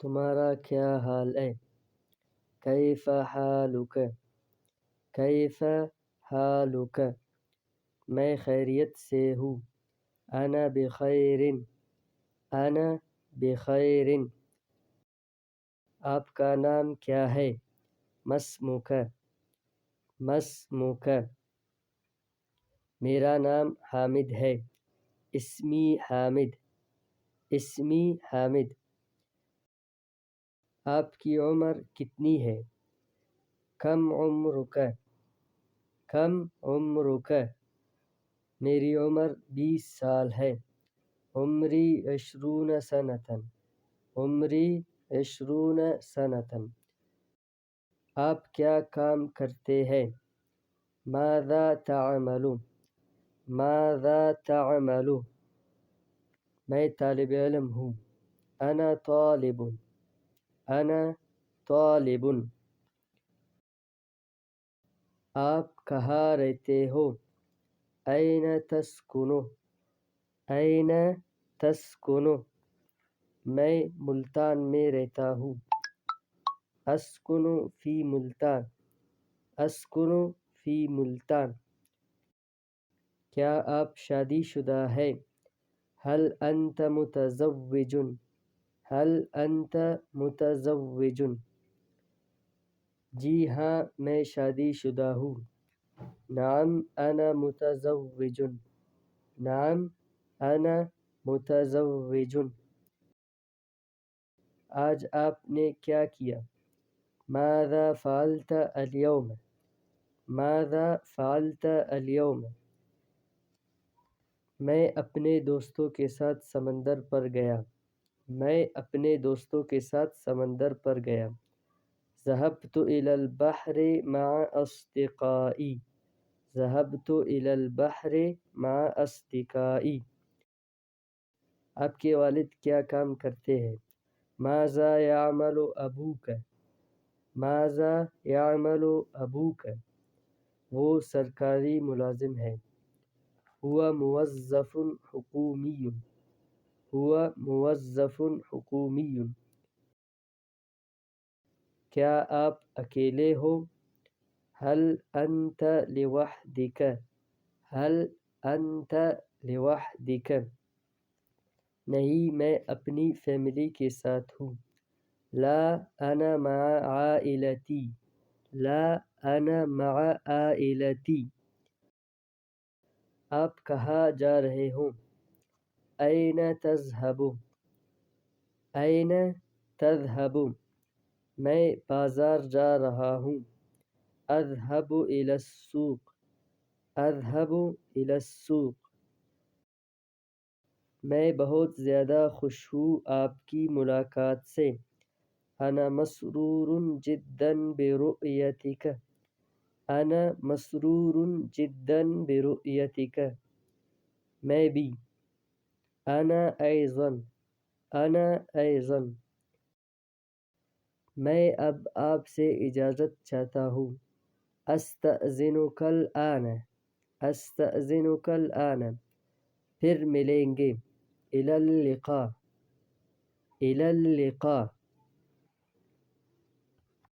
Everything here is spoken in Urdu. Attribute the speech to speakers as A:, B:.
A: تمہارا کیا حال ہے؟ کیف حالک؟ کیف حالک؟ میں خیریت سے ہوں۔ انا بخیر، انا بخیر۔ آپ کا نام کیا ہے؟ مسمک، مسمک۔ میرا نام حامد ہے۔ اسمی حامد، اسمی حامد۔ آپ کی عمر کتنی ہے؟ کم عمرک؟ کم عمرک؟ میری عمر 20 سال ہے۔ عمری 20 سنۃ، عمری 20 سنۃ۔ آپ کیا کام کرتے ہیں؟ ماذا تعمل؟ ماذا تعمل؟ میں طالب علم ہوں۔ انا طالب، انا طالب۔ آپ کہاں رہتے ہو؟ این تسکن؟ این تسکن؟ میں ملتان میں رہتا ہوں۔ اسکن فی ملتان، اسکن فی ملتان۔ کیا آپ شادی شدہ ہے؟ هل انت متزوج؟ هل انت متزوج؟ جی ہاں، میں شادی شدہ ہوں۔ نعم انا متزوج، نعم انا متزوج۔ آج آپ نے کیا کیا؟ ماذا فعلت اليوم؟ ماذا فعلت اليوم؟ میں اپنے دوستوں کے ساتھ سمندر پر گیا۔ میں اپنے دوستوں کے ساتھ سمندر پر گیا۔ ذهبت إلى البحر مع أصدقائي، ذهبت إلى البحر مع أصدقائي۔ آپ کے والد کیا کام کرتے ہیں؟ ماذا يعمل أبوك؟ ماذا يعمل أبوك؟ وہ سرکاری ملازم ہے۔ هو موظف حکومی، هو موظف حکومی۔ کیا آپ اکیلے ہو؟ هل انت لوحدك؟ هل انت لوحدك؟ نہیں، میں اپنی فیملی کے ساتھ ہوں۔ لا انا مع عائلتی، لا انا مع عائلتی۔ آپ کہاں جا رہے ہو؟ این تذهب؟ این تذهب؟ میں بازار جا رہا ہوں۔ اذهب إلى السوق، اذهب إلى السوق۔ میں بہت زیادہ خوش ہوں آپ کی ملاقات سے۔ انا مسرور جدا برؤيتك، انا مسرور جدا برؤيتك۔ میں بھی۔ انا أيضا، انا أيضا۔ میں اب آپ سے اجازت چاہتا ہوں۔ استأذنك الآن، استأذنك الآن۔ پھر ملیں گے۔ إلى اللقاء، إلى اللقاء۔